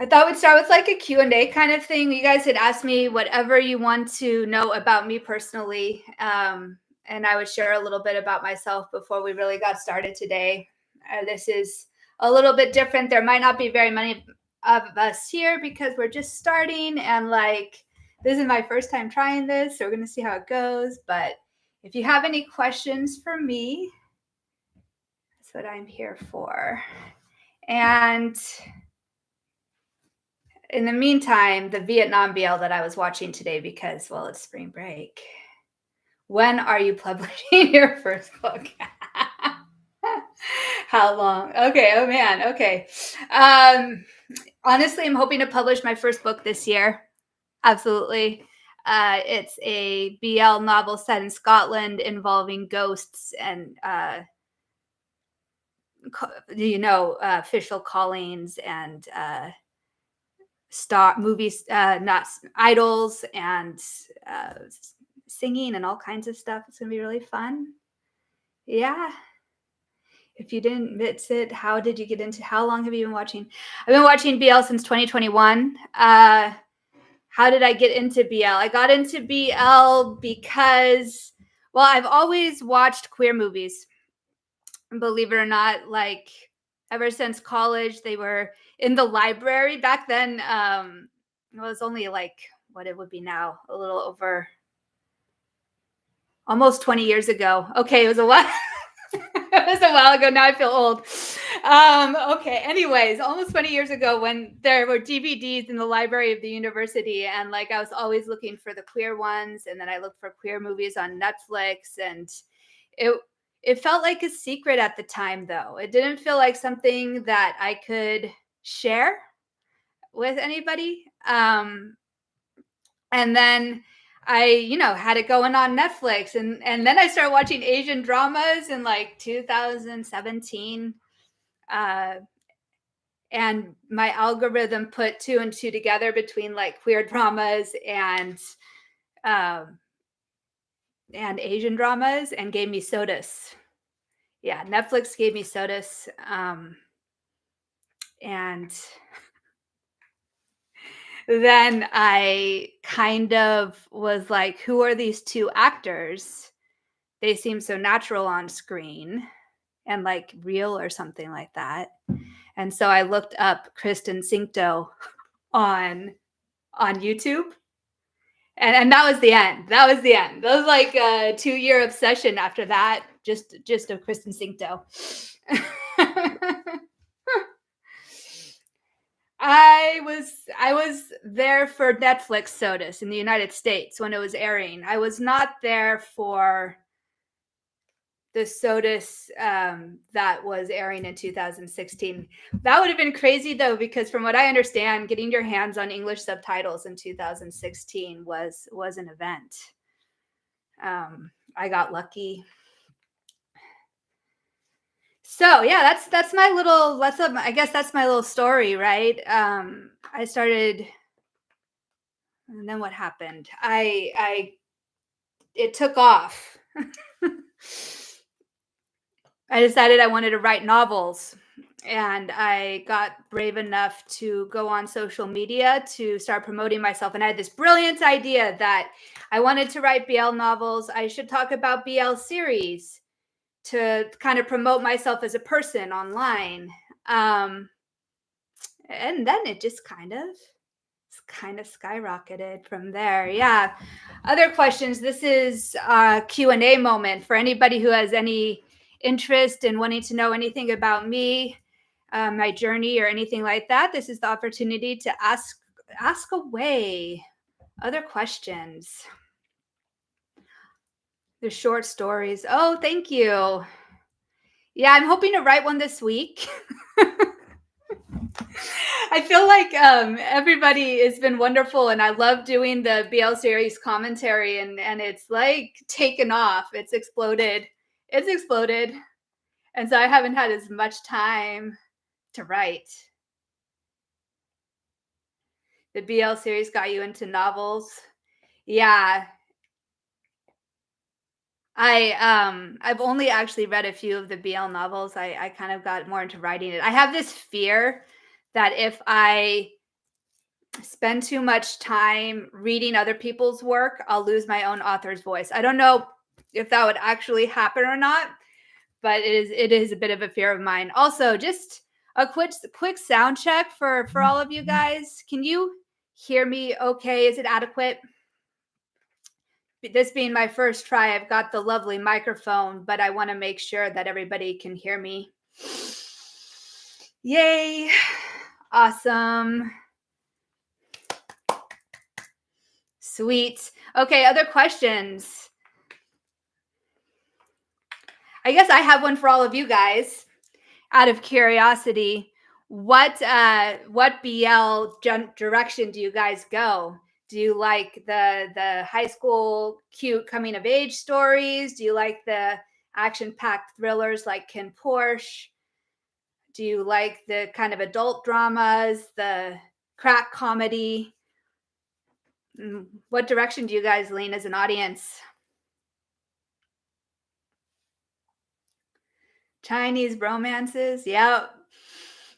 I thought we'd start with like a Q&A kind of thing. You guys had asked me whatever you want to know about me personally. And I would share a little bit about myself before we really got started today. This is a little bit different. There might not be very many of us here because we're just starting. And like, this is my first time trying this. So we're going to see how it goes. But if you have any questions for me, that's what I'm here for. And in the meantime, the Vietnam BL that I was watching today because, well, it's spring break. When are you publishing your first book? How long? Okay. Oh man. Okay. Honestly, I'm hoping to publish my first book this year. Absolutely. It's a BL novel set in Scotland involving ghosts and, official callings and movies, not idols, and singing and all kinds of stuff. It's gonna be really fun. Yeah. If you didn't miss it, how long have you been watching? I've been watching BL since 2021. How did I get into BL? I got into BL because, well, I've always watched queer movies. Believe it or not, like ever since college, they were in the library. Back then, it was only like what it would be now, a little over almost 20 years ago. Okay, it was a while. It was a while ago. Now I feel old. Okay. Anyways, almost 20 years ago when there were DVDs in the library of the university, and like I was always looking for the queer ones, and then I looked for queer movies on Netflix, and it felt like a secret at the time, though. It didn't feel like something that I could share with anybody. And then I, had it going on Netflix, and then I started watching Asian dramas in like 2017. And my algorithm put two and two together between like queer dramas and Asian dramas and gave me Sodus. Yeah, Netflix gave me Sodus. And then I kind of was like, who are these two actors? They seem so natural on screen and like real or something like that. And so I looked up Kristen Cincto on YouTube. And that was the end. That was like a 2-year obsession after that, just of Kristen Cincto. I was there for Netflix Sodus in the United States when it was airing. I was not there for the Sodus that was airing in 2016. That would have been crazy though, because from what I understand, getting your hands on English subtitles in 2016 was an event. I got lucky. So yeah, that's my little, I guess that's my little story, right? I started, and then what happened? It took off. I decided I wanted to write novels, and I got brave enough to go on social media to start promoting myself. And I had this brilliant idea that I wanted to write BL novels. I should talk about BL series to kind of promote myself as a person online. And then it just kind of skyrocketed from there. Yeah. Other questions. This is a Q&A moment for anybody who has any interest in wanting to know anything about me, my journey, or anything like that. This is the opportunity to ask away. Other questions. The short stories. Oh, thank you. Yeah, I'm hoping to write one this week. I feel like everybody has been wonderful, and I love doing the BL series commentary, and it's like taken off. It's exploded. And so I haven't had as much time to write. The BL series got you into novels. Yeah. I've only actually read a few of the BL novels. I kind of got more into writing it. I have this fear that if I spend too much time reading other people's work, I'll lose my own author's voice. I don't know if that would actually happen or not, but it is a bit of a fear of mine. Also, just a quick sound check for all of you guys. Can you hear me okay? Is it adequate? This being my first try, I've got the lovely microphone, but I want to make sure that everybody can hear me. Yay. Awesome. Sweet. Okay, other questions? I guess I have one for all of you guys. Out of curiosity, what BL direction do you guys go? Do you like the high school cute coming of age stories? Do you like the action-packed thrillers like Ken Porsche? Do you like the kind of adult dramas, the crack comedy? What direction do you guys lean as an audience? Chinese romances? Yeah.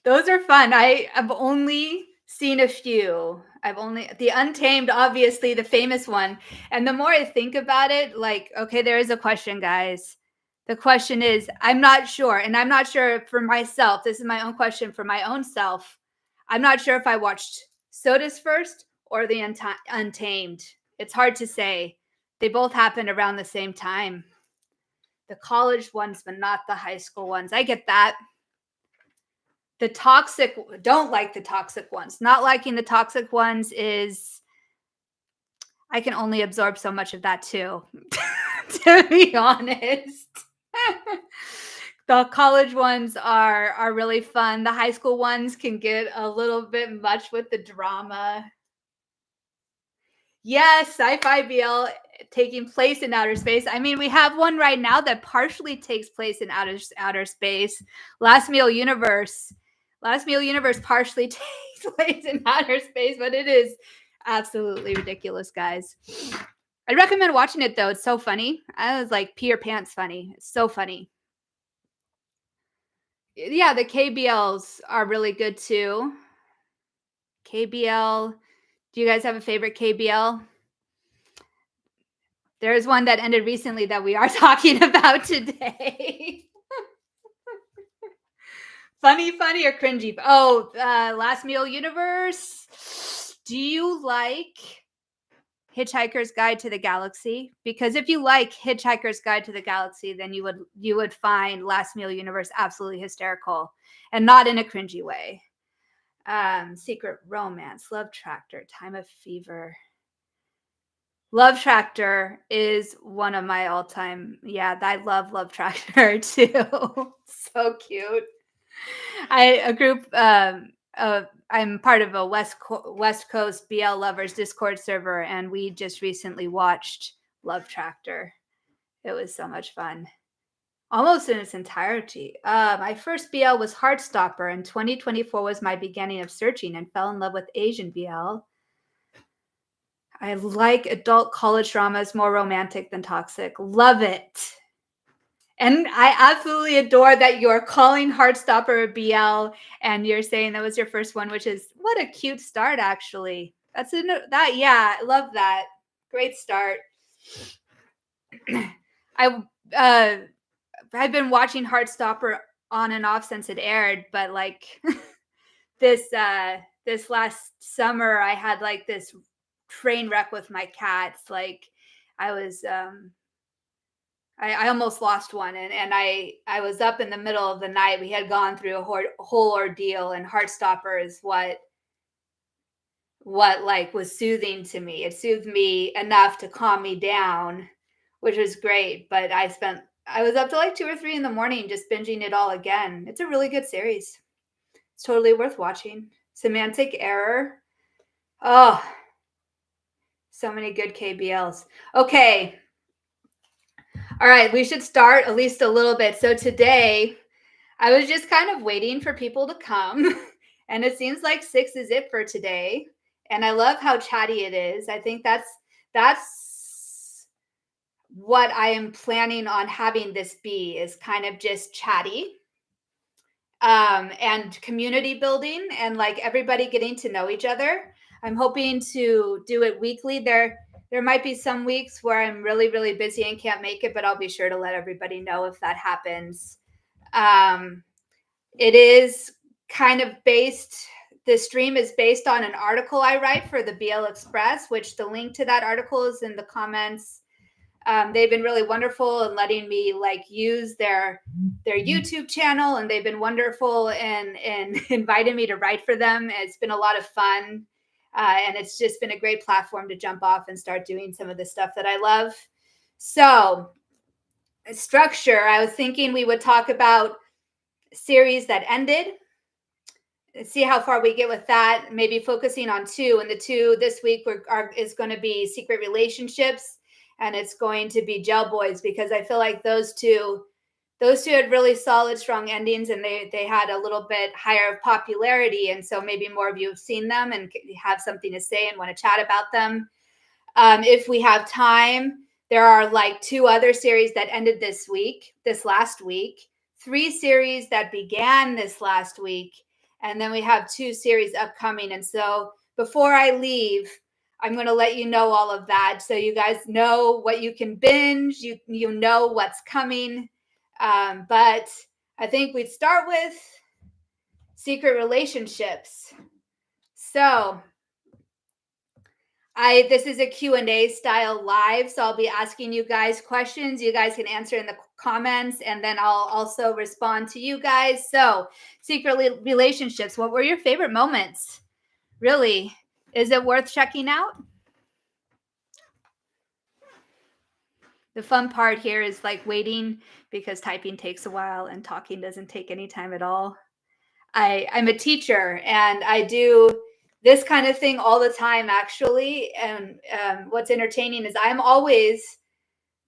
Those are fun. I've only seen a few. The Untamed, obviously, the famous one. And the more I think about it, like, okay, there is a question, guys. The question is, I'm not sure. And I'm not sure for myself. This is my own question for my own self. I'm not sure if I watched Sodas first or the Untamed. It's hard to say. They both happened around the same time. The college ones, but not the high school ones. I get that. Don't like the toxic ones. Not liking the toxic ones is, I can only absorb so much of that too, to be honest. The college ones are really fun. The high school ones can get a little bit much with the drama. Yes, sci-fi BL taking place in outer space. I mean, we have one right now that partially takes place in outer space. Last Meal Universe partially takes place in outer space, but it is absolutely ridiculous, guys. I'd recommend watching it though. It's so funny. I was like, pee your pants funny. It's so funny. Yeah, the KBLs are really good too. KBL. Do you guys have a favorite KBL? There's one that ended recently that we are talking about today. Funny or cringy? Oh, Last Meal Universe. Do you like Hitchhiker's Guide to the Galaxy? Because if you like Hitchhiker's Guide to the Galaxy, then you would find Last Meal Universe absolutely hysterical, and not in a cringy way. Secret Romance, Love Tractor, Time of Fever. Love Tractor is one of my all-time. Yeah, I love Love Tractor too. So cute. I'm part of a West Coast BL lovers Discord server, and we just recently watched Love Tractor. It was so much fun, almost in its entirety. My first BL was Heartstopper, and 2024 was my beginning of searching, and fell in love with Asian BL. I like adult college dramas, more romantic than toxic. Love it. And I absolutely adore that you're calling Heartstopper a BL, and you're saying that was your first one, which is what a cute start, actually. Yeah, I love that. Great start. I've been watching Heartstopper on and off since it aired, but like this last summer, I had like this train wreck with my cats. Like I was I almost lost one, and I was up in the middle of the night. We had gone through a whole ordeal, and Heartstopper is what like was soothing to me. It soothed me enough to calm me down, which was great. But I was up to like 2 or 3 in the morning just binging it all again. It's a really good series. It's totally worth watching. Semantic Error. Oh, so many good KBLs. Okay. All right, we should start at least a little bit. So today, I was just kind of waiting for people to come, and it seems like 6 is it for today. And I love how chatty it is. I think that's what I am planning on having this be, is kind of just chatty, and community building, and like everybody getting to know each other. I'm hoping to do it weekly. There might be some weeks where I'm really, really busy and can't make it, but I'll be sure to let everybody know if that happens. It is kind of the stream is based on an article I write for the BL Express, which the link to that article is in the comments. They've been really wonderful in letting me use their YouTube channel, and they've been wonderful in inviting me to write for them. It's been a lot of fun, and it's just been a great platform to jump off and start doing some of the stuff that I love. So, structure, I was thinking we would talk about series that ended, see how far we get with that, maybe focusing on two. And the two this week is going to be Secret Relationships, and it's going to be Gelboys, because I feel like those two had really solid, strong endings, and they had a little bit higher popularity. And so maybe more of you have seen them and have something to say and want to chat about them. If we have time, there are two other series that ended this last week, 3 series that began this last week, and then we have 2 series upcoming. And so before I leave, I'm going to let you know all of that, so you guys know what you can binge, you know what's coming. But I think we'd start with Secret Relationships. So this is a Q&A style live, so I'll be asking you guys questions. You guys can answer in the comments, and then I'll also respond to you guys. So, Secret Relationships, what were your favorite moments? Really, is it worth checking out? The fun part here is waiting, because typing takes a while and talking doesn't take any time at all. I'm a teacher, and I do this kind of thing all the time, actually. And what's entertaining is I'm always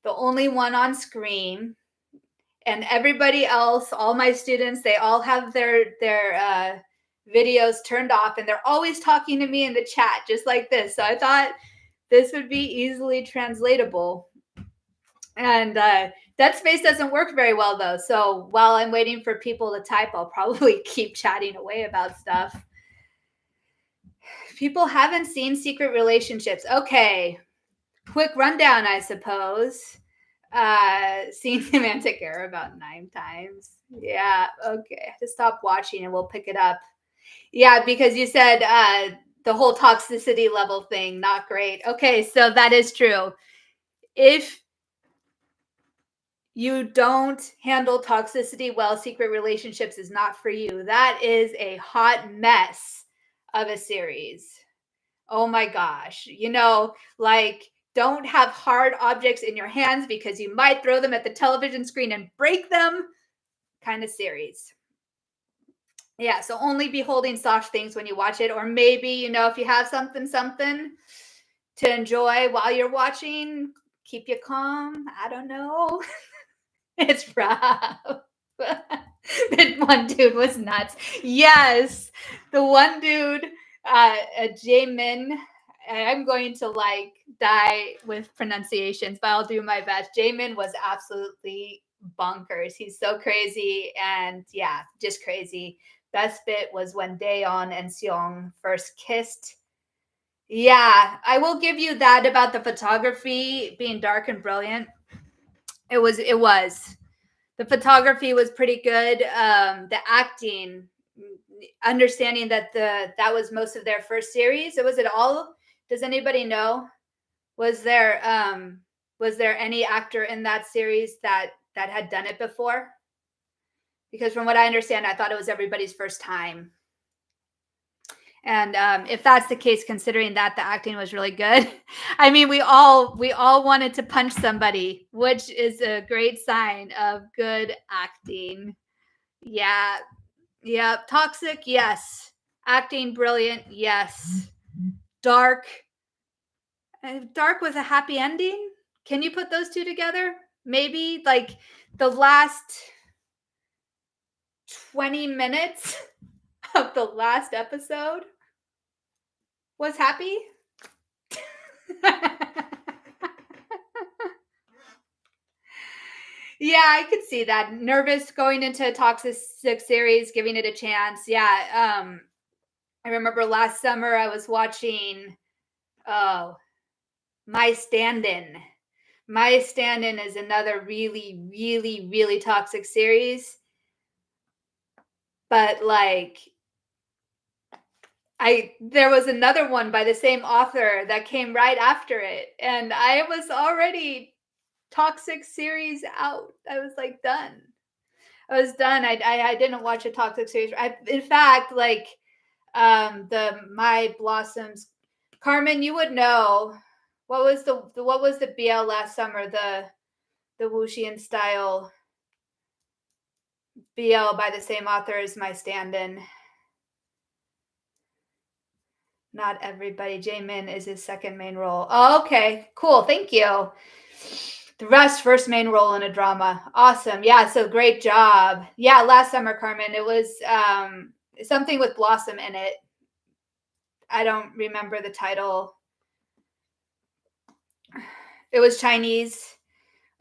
the only one on screen, and everybody else, all my students, they all have their videos turned off, and they're always talking to me in the chat, just like this. So I thought this would be easily translatable. And that space doesn't work very well, though. So while I'm waiting for people to type, I'll probably keep chatting away about stuff. People haven't seen Secret Relationships. Okay. Quick rundown, I suppose. Seen Semantic Error about 9 times. Yeah. Okay. I have to stop watching and we'll pick it up. Yeah, because you said the whole toxicity level thing, not great. Okay. So that is true. If you don't handle toxicity well, Secret Relationships is not for you. That is a hot mess of a series. Oh my gosh. Don't have hard objects in your hands, because you might throw them at the television screen and break them, kind of series. Yeah, so only be holding soft things when you watch it, or maybe, if you have something to enjoy while you're watching, keep you calm. I don't know. It's rough. That one dude was nuts. Yes, the one dude, Jamin. I'm going to die with pronunciations, but I'll do my best. Jamin was absolutely bonkers. He's so crazy, and yeah, just crazy. Best bit was when Daeon and Seong first kissed. Yeah, I will give you that about the photography being dark and brilliant. It was. The photography was pretty good. The acting, understanding that that was most of their first series. Was it all? Does anybody know? Was there any actor in that series that had done it before? Because from what I understand, I thought it was everybody's first time. And if that's the case, considering that the acting was really good, I mean, we all wanted to punch somebody, which is a great sign of good acting. Yeah. Toxic, yes. Acting, brilliant, yes. Dark with a happy ending. Can you put those two together? Maybe the last 20 minutes of the last episode was happy. Yeah, I could see that. Nervous going into a toxic series, giving it a chance. Yeah. I remember last summer I was watching, oh, My Stand-In. My Stand-In is another really, really, really toxic series. But like, there was another one by the same author that came right after it, and I was already toxic series out. I was like done. I was done. I didn't watch a toxic series. In fact, like the My Blossoms, Carmen, you would know what was the BL last summer, the Wuxian style BL by the same author as My Stand-In. Not everybody. Jaemin is his second main role. Oh, okay, cool. Thank you. The rest first main role in a drama. Awesome. Yeah, so great job. Yeah, last summer, Carmen. It was something with Blossom in it. I don't remember the title. It was Chinese.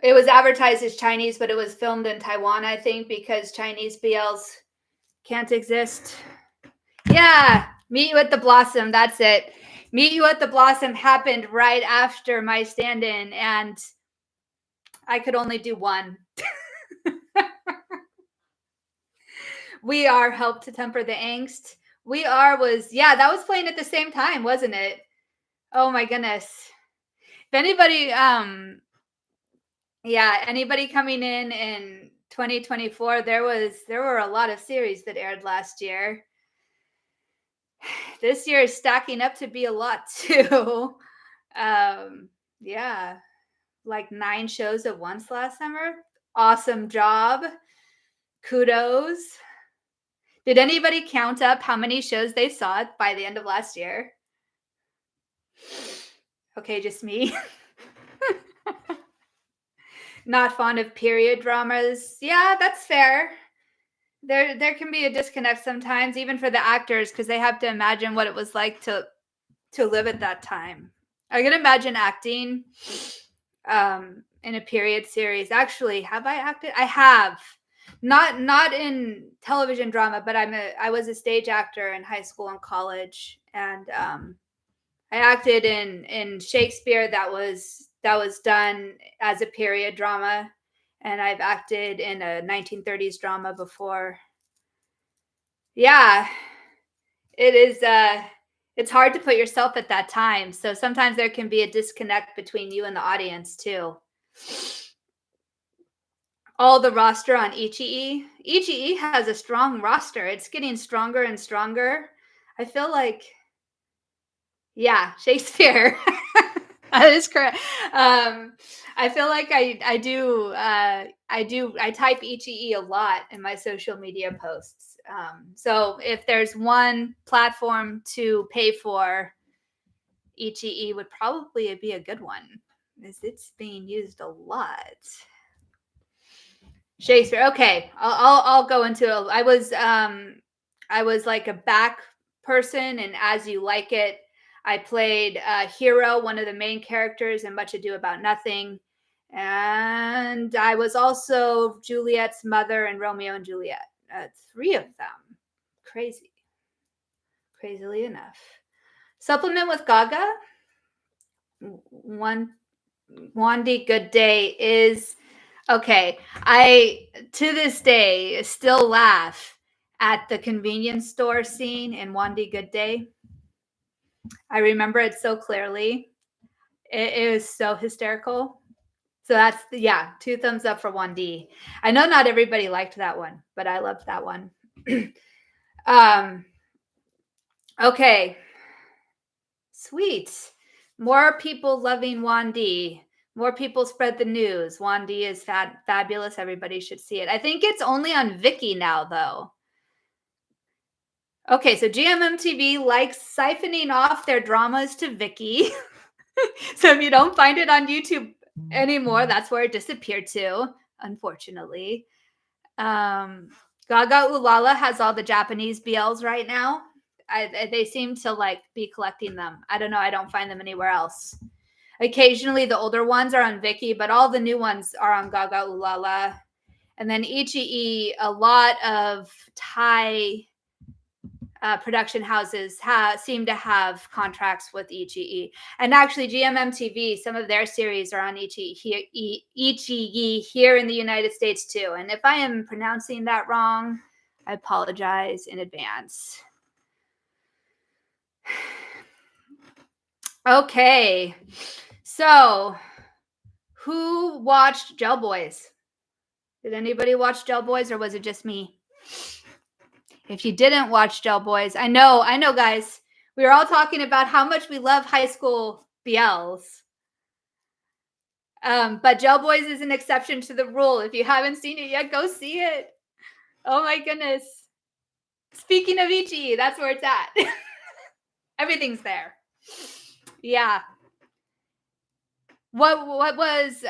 It was advertised as Chinese, but it was filmed in Taiwan, I think, because Chinese BLs can't exist. Yeah, Meet You at the Blossom. That's it. Meet You at the Blossom happened right after My Stand-In, and I could only do one. We Are helped to temper the angst. We Are was, yeah, that was playing at the same time, wasn't it? Oh my goodness. If anybody, yeah, anybody coming in 2024, there were a lot of series that aired last year. This year is stacking up to be a lot too. Yeah, like 9 shows at once last summer. Awesome job. Kudos. Did anybody count up how many shows they saw by the end of last year? Okay, just me. Not fond of period dramas. Yeah, that's fair. There can be a disconnect sometimes, even for the actors, because they have to imagine what it was like to live at that time. I can imagine acting in a period series. Actually, have I acted? I have. Not in television drama, but I was a stage actor in high school and college, and I acted in Shakespeare that was done as a period drama, and I've acted in a 1930s drama before. Yeah, it is it's hard to put yourself at that time. So sometimes there can be a disconnect between you and the audience too. All the roster on Ichii. Ichii has a strong roster. It's getting stronger and stronger. I feel like, yeah, Shakespeare. That is correct. I feel like I type Ichii a lot in my social media posts. So if there's one platform to pay for, Ichii would probably be a good one, as it's being used a lot. Shakespeare. Okay, I'll go into it. I was like a back person, and As You Like It, I played Hero, one of the main characters in Much Ado About Nothing, and I was also Juliet's mother in Romeo and Juliet. 3 of them. Crazily enough. Supplement with Gaga. Wandy Good Day is okay. I to this day still laugh at the convenience store scene in Wandy Good Day. I remember it so clearly. It was so hysterical. So that's 2 thumbs up for Wandy. I know not everybody liked that one, but I loved that one. Okay. Sweet. More people loving Wandy. More people spread the news. Wandy is fabulous. Everybody should see it. I think it's only on Viki now, though. Okay, so GMMTV likes siphoning off their dramas to Viki. So if you don't find it on YouTube anymore, that's where it disappeared to, unfortunately. Gaga Ulala has all the Japanese BLs right now. They seem to like be collecting them. I don't know. I don't find them anywhere else. Occasionally, the older ones are on Viki, but all the new ones are on Gaga Ulala. And then Ichii, a lot of Thai production houses seem to have contracts with EGE. And actually, GMMTV, some of their series are on EGE here in the United States too. And if I am pronouncing that wrong, I apologize in advance. Okay, so who watched Gelboys? Did anybody watch Gelboys, or was it just me? If you didn't watch Gelboys, I know, guys. We were all talking about how much we love high school BLs. But Gelboys is an exception to the rule. If you haven't seen it yet, go see it. Oh my goodness. Speaking of Ichi, that's where it's at. Everything's there. Yeah. What was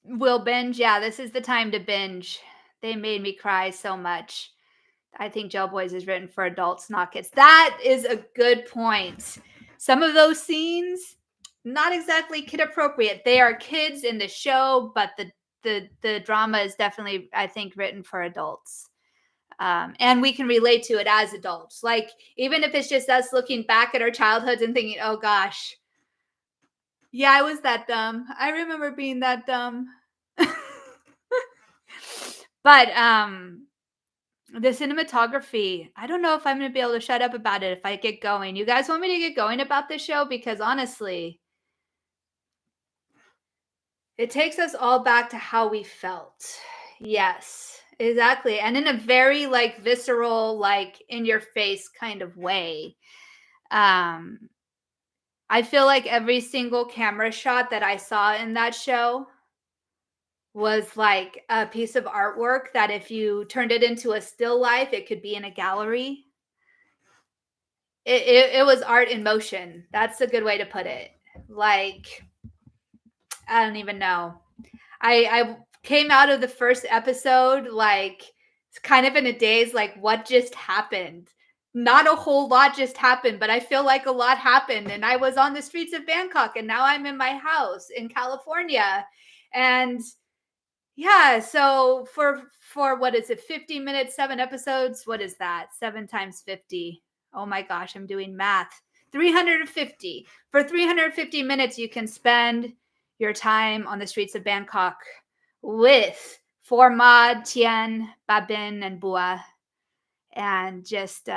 will binge? Yeah, this is the time to binge. They made me cry so much. I think Gelboys is written for adults, not kids. That is a good point. Some of those scenes, not exactly kid appropriate. They are kids in the show, but the drama is definitely, I think, written for adults. And we can relate to it as adults. Like, even if it's just us looking back at our childhoods and thinking, oh gosh, yeah, I was that dumb. I remember being that dumb. But the cinematography, I don't know if I'm going to be able to shut up about it if I get going. You guys want me to get going about this show? Because honestly, it takes us all back to how we felt. Yes, exactly. And in a very like visceral, like in your face kind of way. I feel like every single camera shot that I saw in that show was like a piece of artwork that if you turned it into a still life, it could be in a gallery. It was art in motion. That's a good way to put it. Like, I don't even know. I came out of the first episode like kind of in a daze, like what just happened? Not a whole lot just happened, but I feel like a lot happened. And I was on the streets of Bangkok, and now I'm in my house in California. And yeah, so for what is it, 50 minutes, 7 episodes? What is that? 7 times 50. Oh my gosh, I'm doing math. 350. For 350 minutes, you can spend your time on the streets of Bangkok with Formad, Tien, Babin, and Bua, and just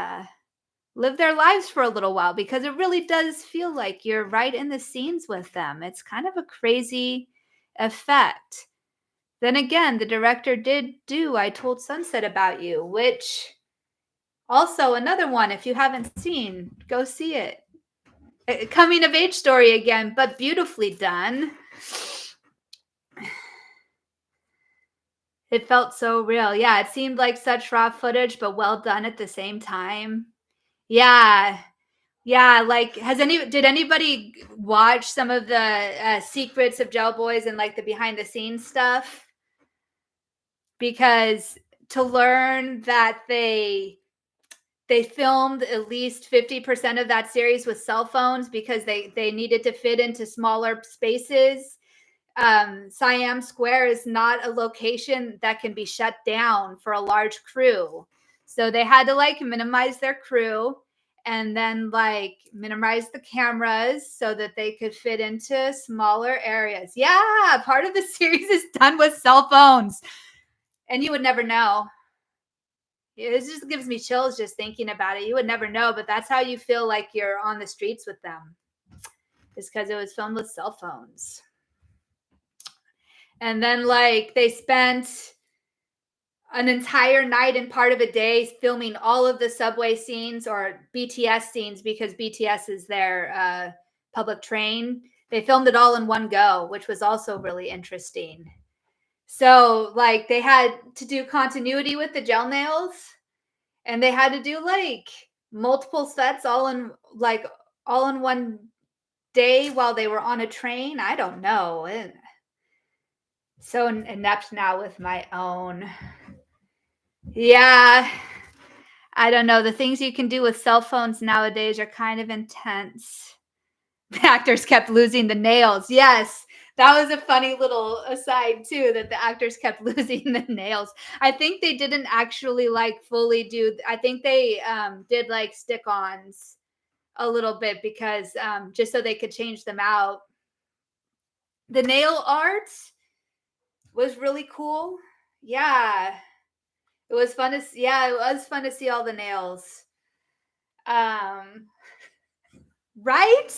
live their lives for a little while, because it really does feel like you're right in the scenes with them. It's kind of a crazy effect. Then again, the director did do I Told Sunset About You, which also another one, if you haven't seen, go see it. A coming of age story again, but beautifully done. It felt so real. Yeah, it seemed like such raw footage, but well done at the same time. Yeah. Yeah, like did anybody watch some of the secrets of Gelboys and like the behind the scenes stuff? Because to learn that they filmed at least 50% of that series with cell phones because they needed to fit into smaller spaces. Siam Square is not a location that can be shut down for a large crew. So they had to like minimize their crew and then like minimize the cameras so that they could fit into smaller areas. Yeah, part of the series is done with cell phones. And you would never know. It just gives me chills just thinking about it. You would never know, but that's how you feel like you're on the streets with them. It's because it was filmed with cell phones. And then like they spent an entire night and part of a day filming all of the subway scenes or BTS scenes, because BTS is their public train. They filmed it all in one go, which was also really interesting. So like they had to do continuity with the gel nails, and they had to do like multiple sets all in one day while they were on a train. I don't know. So inept now with my own. Yeah. I don't know. The things you can do with cell phones nowadays are kind of intense. The actors kept losing the nails. Yes. That was a funny little aside too, that the actors kept losing the nails. I think they didn't actually like fully do. I think they did like stick-ons a little bit because just so they could change them out. The nail art was really cool. Yeah, it was fun to. Yeah, it was fun to see all the nails. Um, right?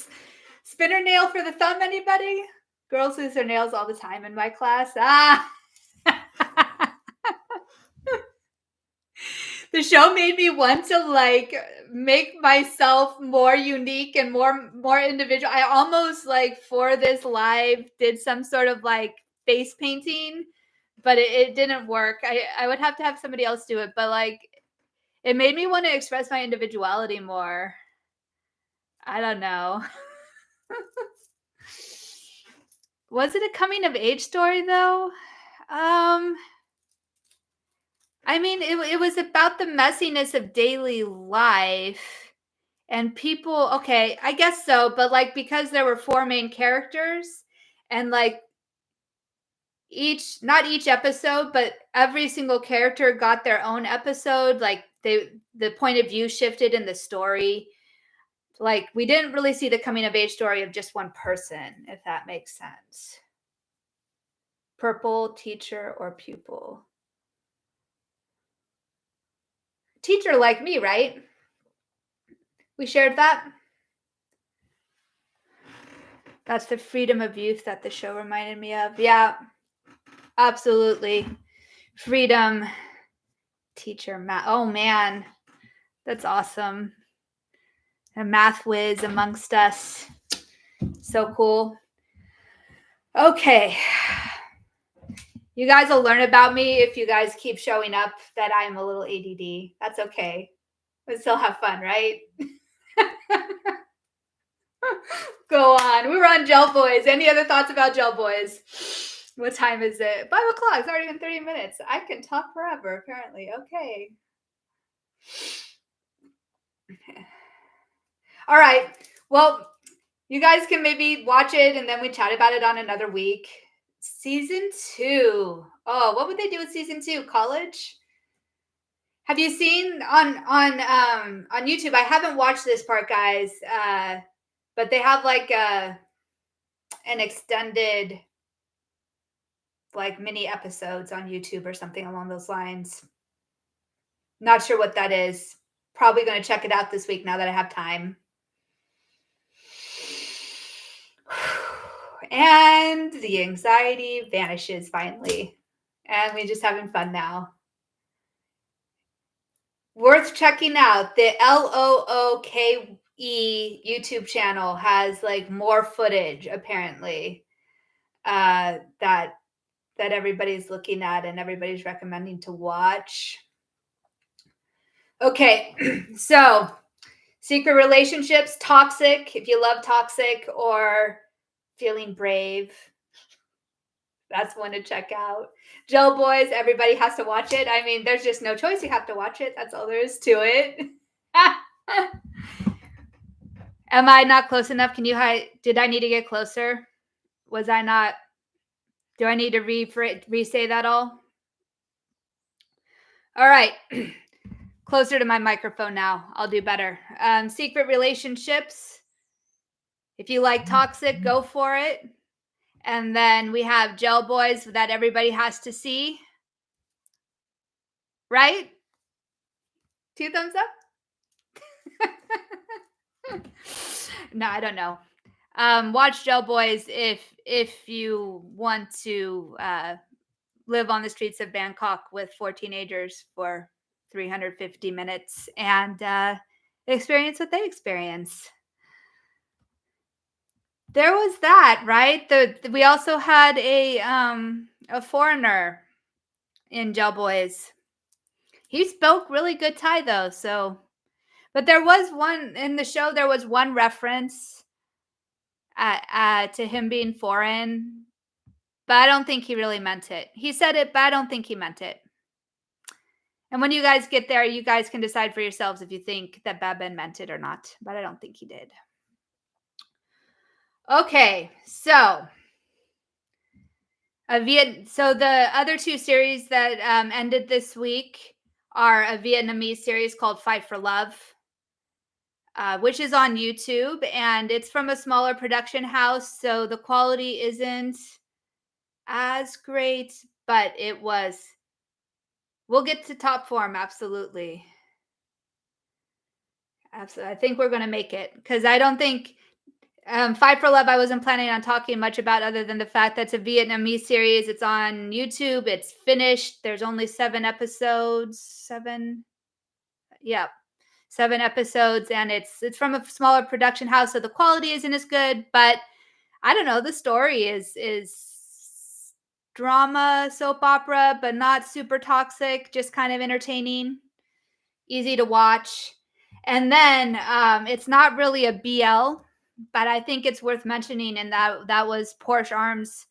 Spinner nail for the thumb, anybody? Girls lose their nails all the time in my class. Ah. The show made me want to like make myself more unique and more individual. I almost like for this live did some sort of like face painting, but it didn't work. I would have to have somebody else do it, but like it made me want to express my individuality more. I don't know. Was it a coming of age story though? I mean, it was about the messiness of daily life and people. Okay, I guess so, but like because there were four main characters and like not each episode, but every single character got their own episode. Like the point of view shifted in the story. Like we didn't really see the coming of age story of just one person, if that makes sense. Purple, teacher, or pupil? Teacher like me, right? We shared that. That's the freedom of youth that the show reminded me of. Yeah, absolutely. Freedom, teacher, math. Oh man, that's awesome. A math whiz amongst us. So cool. Okay. You guys will learn about me if you guys keep showing up that I'm a little ADD. That's okay. But still have fun, right? Go on. We were on Gelboys. Any other thoughts about Gelboys? What time is it? 5 o'clock. It's already been 30 minutes. I can talk forever, apparently. Okay. All right. Well, you guys can maybe watch it and then we chat about it on another week. Season 2. Oh, what would they do with season 2? College? Have you seen on YouTube? I haven't watched this part, guys. But they have like an extended like mini episodes on YouTube or something along those lines. Not sure what that is. Probably going to check it out this week now that I have time. And the anxiety vanishes finally. And we're just having fun now. Worth checking out. The LOOKE YouTube channel has like more footage apparently that everybody's looking at and everybody's recommending to watch. Okay, so Secret Relationships, Toxic, if you love Toxic or Feeling Brave, that's one to check out. Gelboys, everybody has to watch it. I mean, there's just no choice. You have to watch it. That's all there is to it. Am I not close enough? Can you did I need to get closer? Was I not? Do I need to re-say that all? All right. Closer to my microphone now. I'll do better. Secret Relationships. If you like Toxic, go for it. And then we have Gelboys that everybody has to see. Right? 2 thumbs up? No, I don't know. Watch Gelboys if you want to live on the streets of Bangkok with 4 teenagers for 350 minutes and experience what they experience. There was that, right? We also had a foreigner in Gelboys. He spoke really good Thai though, so but there was one in the show. There was one reference to him being foreign, but I don't think he really meant it. He said it, but I don't think he meant it. And when you guys get there, you guys can decide for yourselves if you think that Babin meant it or not, but I don't think he did. Okay, so So the other two series that ended this week are a Vietnamese series called Fight for Love, which is on YouTube, and it's from a smaller production house, so the quality isn't as great, but it was. We'll get to top form, absolutely. Absolutely. I think we're going to make it because I don't think Fight for Love I wasn't planning on talking much about other than the fact that it's a Vietnamese series. It's on YouTube. It's finished. There's only 7 episodes. 7. Yeah. 7 episodes, and it's from a smaller production house, so the quality isn't as good, but I don't know, the story is drama, soap opera, but not super toxic, just kind of entertaining, easy to watch. And then it's not really a BL, but I think it's worth mentioning, and that was Porsche Arms'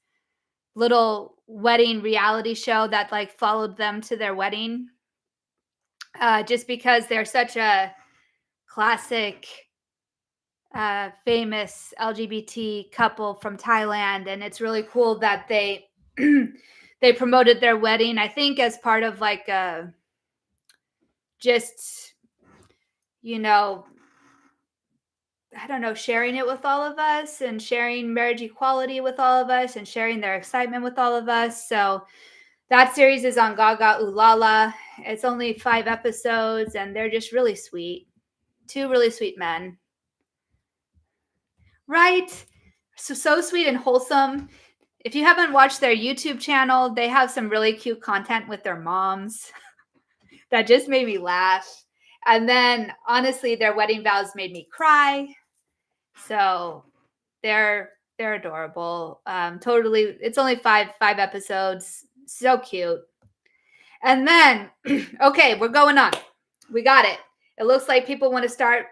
little wedding reality show that like followed them to their wedding. Just because they're such a classic, famous LGBT couple from Thailand, and it's really cool that they they promoted their wedding. I think as part of like just you know I don't know, sharing it with all of us and sharing marriage equality with all of us and sharing their excitement with all of us. So that series is on Gaga Ulala. It's only 5 episodes, and they're just really sweet. 2 really sweet men. Right? So sweet and wholesome. If you haven't watched their YouTube channel, they have some really cute content with their moms that just made me laugh. And then honestly, their wedding vows made me cry. So they're adorable. Totally, it's only five episodes. So cute. And then, okay, we're going on. We got it. It looks like people want to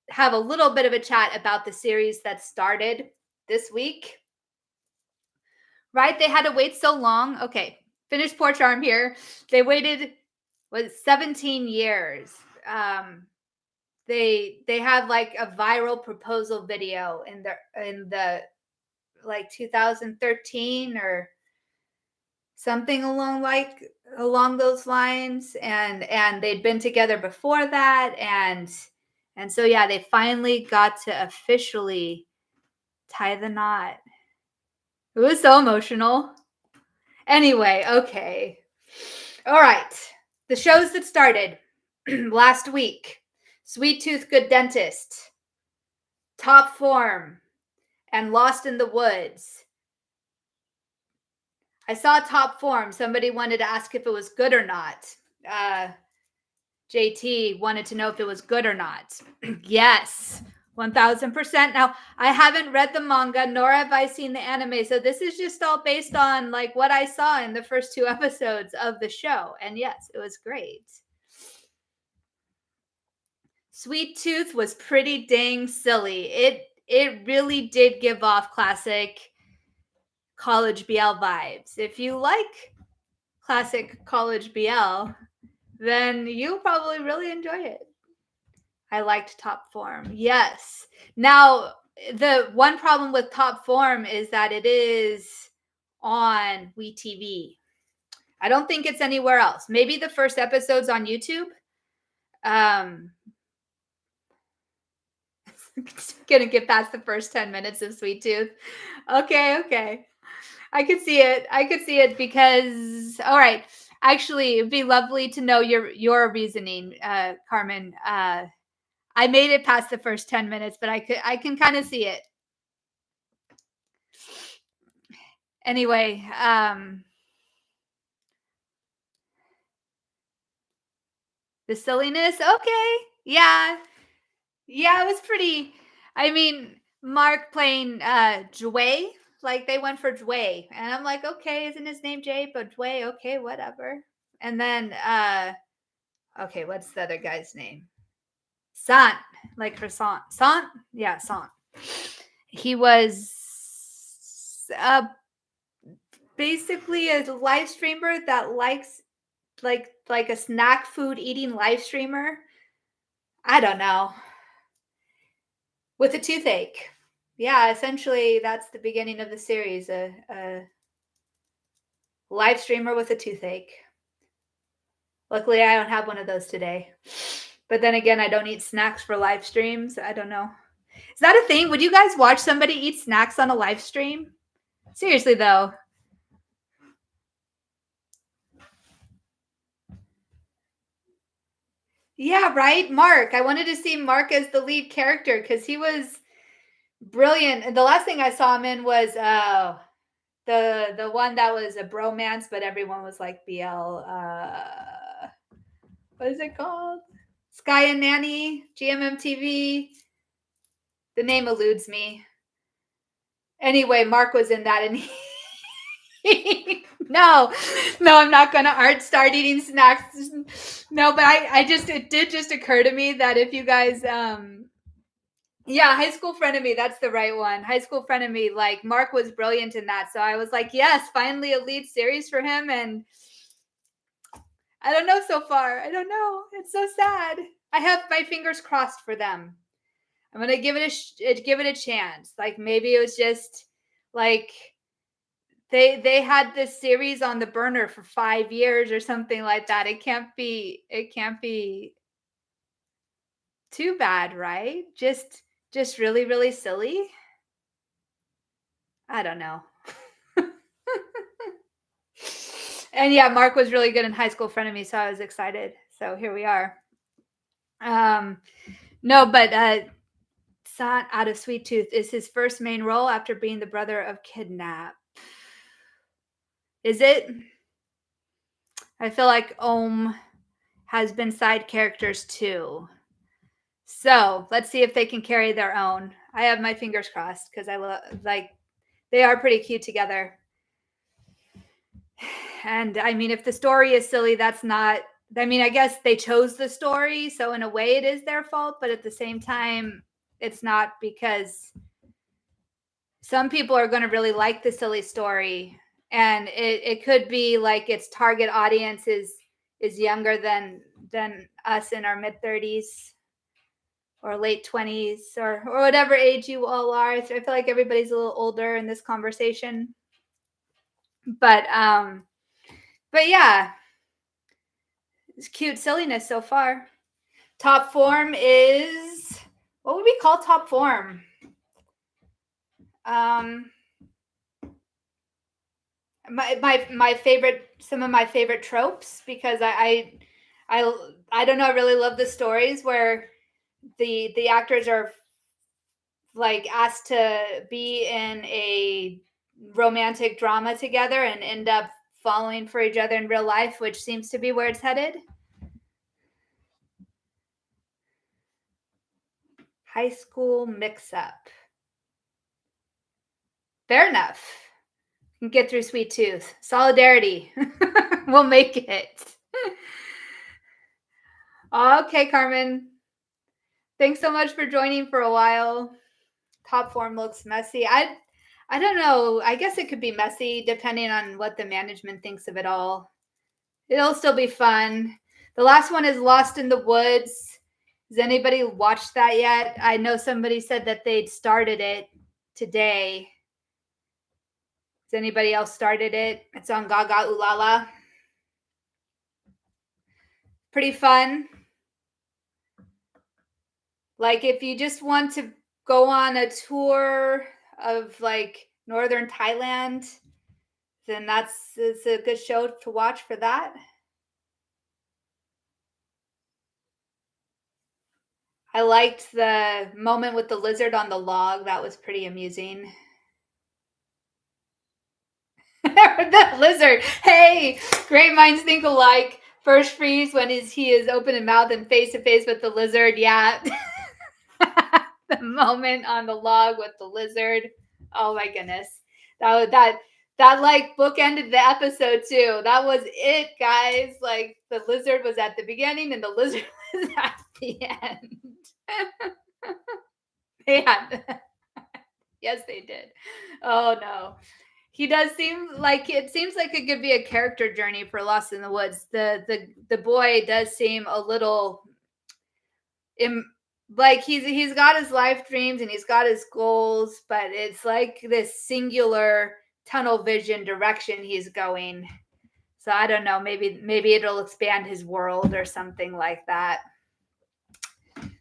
have a little bit of a chat about the series that started this week. Right? They had to wait so long. Okay, finish Porch Arm here. They waited 17 years. They had like a viral proposal video in the like 2013 or something along those lines, and they'd been together before that, and so yeah, they finally got to officially tie the knot. It was so emotional. Anyway, okay. All right. The shows that started last week: Sweet Tooth, Good Dentist, Top Form, and Lost in the Woods. I saw Top Form. Somebody wanted to ask if it was good or not. JT wanted to know if it was good or not. Yes, 1000%. Now, I haven't read the manga, nor have I seen the anime. So this is just all based on like what I saw in the first 2 episodes of the show. And yes, it was great. Sweet Tooth was pretty dang silly. It really did give off classic college BL vibes. If you like classic college BL, then you'll probably really enjoy it. I liked Top Form. Yes. Now, the one problem with Top Form is that it is on WeTV. I don't think it's anywhere else. Maybe the first episode's on YouTube. Gonna get past the first 10 minutes of Sweet Tooth. Okay. I could see it because all right. Actually, it'd be lovely to know your reasoning, Carmen. I made it past the first 10 minutes, but I can kind of see it. Anyway, the silliness, okay. Yeah. Yeah, it was pretty. I mean, Mark playing Jway, like they went for Jway. And I'm like, okay, isn't his name Jay? But Jway, okay, whatever. And then okay, what's the other guy's name? Sant, like croissant. Sant? Yeah, Sant. He was basically a live streamer that likes like a snack food eating live streamer. I don't know. With a toothache. Yeah, essentially that's the beginning of the series. Live streamer with a toothache. Luckily, I don't have one of those today. But then again, I don't eat snacks for live streams. I don't know. Is that a thing? Would you guys watch somebody eat snacks on a live stream? Seriously, though. Yeah, right? Mark. I wanted to see Mark as the lead character because he was brilliant. And the last thing I saw him in was the one that was a bromance, but everyone was like BL. What is it called? Sky and Nanny, GMMTV. The name eludes me. Anyway, Mark was in that, and no, I'm not gonna start eating snacks. No, but it did just occur to me that if you guys, yeah, High School Frenemy, that's the right one. High School Frenemy, like Mark was brilliant in that, so I was like, yes, finally a lead series for him, and I don't know so far. I don't know. It's so sad. I have my fingers crossed for them. I'm gonna give it a chance. Like maybe it was just like they had this series on the burner for 5 years or something like that. It can't be too bad, right? Just really, really silly. I don't know. And yeah, Mark was really good in High School Frenemy, so I was excited. So here we are. No, but Sat out of Sweet Tooth is his first main role after being the brother of Kidnap. Is it? I feel like Ohm has been side characters too. So let's see if they can carry their own. I have my fingers crossed because I love, like, they are pretty cute together. And I mean, if the story is silly, that's not, I mean, I guess they chose the story. So in a way, it is their fault. But at the same time, it's not, because some people are going to really like the silly story. And it could be like its target audience is younger than us in our mid 30s or late 20s or whatever age you all are. I feel like everybody's a little older in this conversation. But yeah, it's cute silliness so far. Top form is, what would we call top form? My favorite, some of my favorite tropes, because I don't know, I really love the stories where the actors are like asked to be in a romantic drama together and end up falling for each other in real life, which seems to be where it's headed. High School Mix-Up. Fair enough. You can get through Sweet Tooth. Solidarity. We'll make it. Okay, Carmen. Thanks so much for joining for a while. Top form looks messy. I don't know. I guess it could be messy depending on what the management thinks of it all. It'll still be fun. The last one is Lost in the Woods. Has anybody watched that yet? I know somebody said that they'd started it today. Has anybody else started it? It's on Gaga Ulala. Pretty fun. Like if you just want to go on a tour of like northern Thailand, then it's a good show to watch for that. I liked the moment with the lizard on the log. That was pretty amusing. The lizard. Hey, great minds think alike. First freeze when he is open in mouth and face to face with the lizard. Yeah. The moment on the log with the lizard. Oh my goodness. That like bookended the episode too. That was it, guys. Like the lizard was at the beginning and the lizard was at the end. Yeah. Yes, they did. Oh no. He does seem like, it seems like it could be a character journey for Lost in the Woods. The boy does seem a little like he's got his life dreams and he's got his goals, but it's like this singular tunnel vision direction he's going. So I don't know, maybe it'll expand his world or something like that.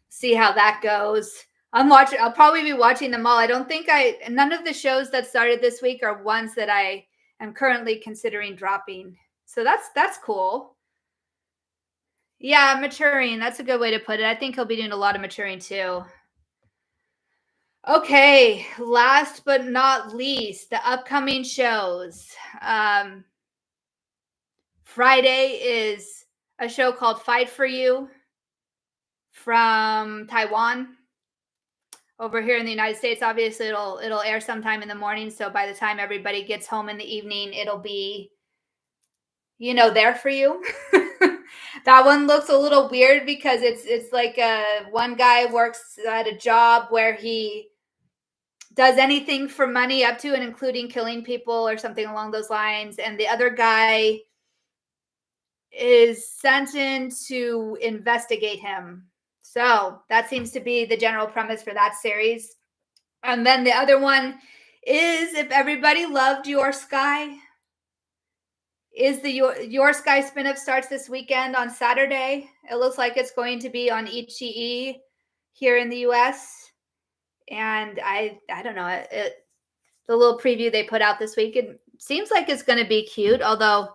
See how that goes. I'll probably be watching them all. None of the shows that started this week are ones that I am currently considering dropping. So that's cool. Yeah, maturing. That's a good way to put it. I think he'll be doing a lot of maturing too. Okay, last but not least, the upcoming shows. Friday is a show called Fight for You from Taiwan. Over here in the United States, obviously it'll air sometime in the morning. So by the time everybody gets home in the evening, it'll be, there for you. That one looks a little weird because it's like one guy works at a job where he does anything for money up to and including killing people or something along those lines. And the other guy is sent in to investigate him. So that seems to be the general premise for that series. And then the other one is If Everybody Loved Your Sky. Is the Your Sky spinoff starts this weekend on Saturday. It looks like it's going to be on Ichi here in the US. And I don't know, the little preview they put out this week, it seems like it's going to be cute, although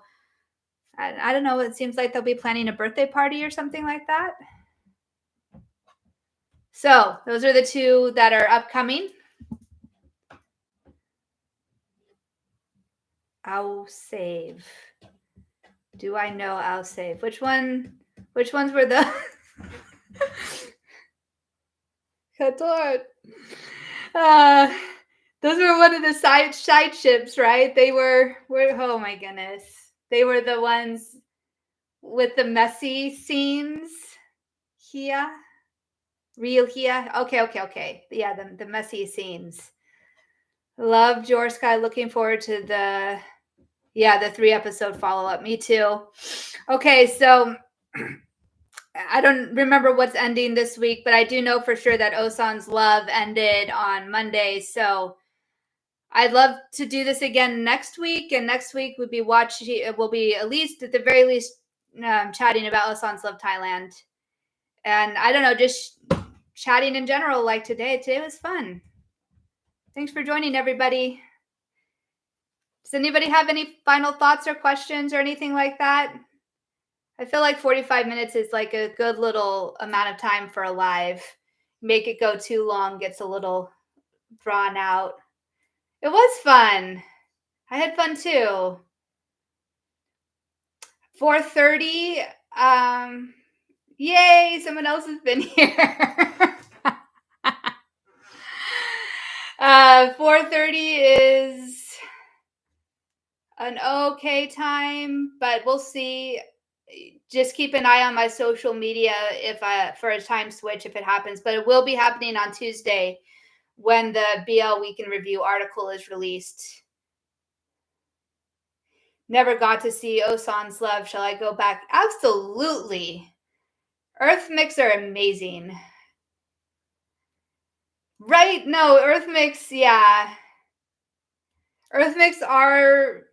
I don't know, it seems like they'll be planning a birthday party or something like that. So those are the two that are upcoming. I'll save. Do I know I'll save? Which ones were the Qatar? Those were one of the side ships, right? They were oh my goodness. They were the ones with the messy scenes here. Real here. Okay. Yeah, the messy scenes. Loved Your Sky. Looking forward to the 3-episode follow-up. Me too. Okay, so I don't remember what's ending this week, but I do know for sure that Osan's Love ended on Monday. So I'd love to do this again next week. And next week we'll be at least, at the very least, chatting about Osan's Love Thailand. And I don't know, just chatting in general like today. Today was fun. Thanks for joining, everybody. Does anybody have any final thoughts or questions or anything like that? I feel like 45 minutes is like a good little amount of time for a live. Make it go too long, gets a little drawn out. It was fun. I had fun too. 4:30. Yay, someone else has been here. 4:30 is an okay time, but we'll see. Just keep an eye on my social media for a time switch if it happens, but it will be happening on Tuesday when the BL Week in Review article is released. Never got to see Osan's Love. Shall I go back? Absolutely. Earth Mix are amazing. Right? No, Earth Mix, yeah. Earth Mix are,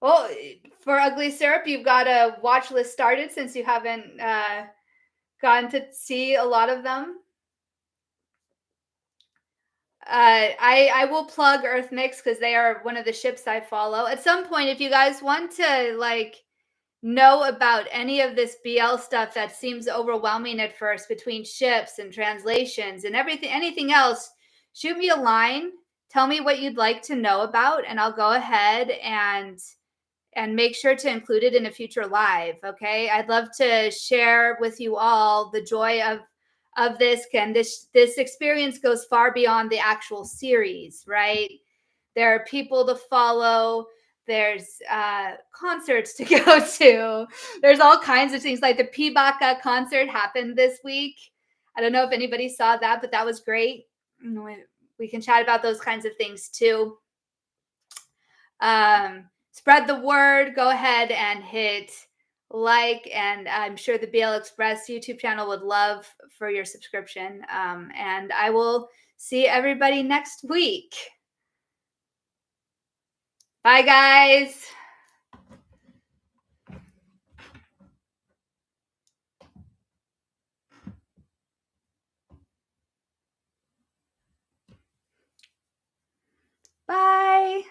well, for Ugly Syrup, you've got a watch list started since you haven't gotten to see a lot of them. I will plug Earth Mix because they are one of the ships I follow. At some point, if you guys want to know about any of this BL stuff that seems overwhelming at first between ships and translations and anything else, shoot me a line. Tell me what you'd like to know about, and I'll go ahead and make sure to include it in a future live. Okay, I'd love to share with you all the joy of this. And this experience goes far beyond the actual series, right? There are people to follow. There's concerts to go to. There's all kinds of things. Like the Pibaka concert happened this week. I don't know if anybody saw that, but that was great. We can chat about those kinds of things too. Spread the word. Go ahead and hit like, and I'm sure the BL Express YouTube channel would love for your subscription. And I will see everybody next week. Bye, guys. Bye.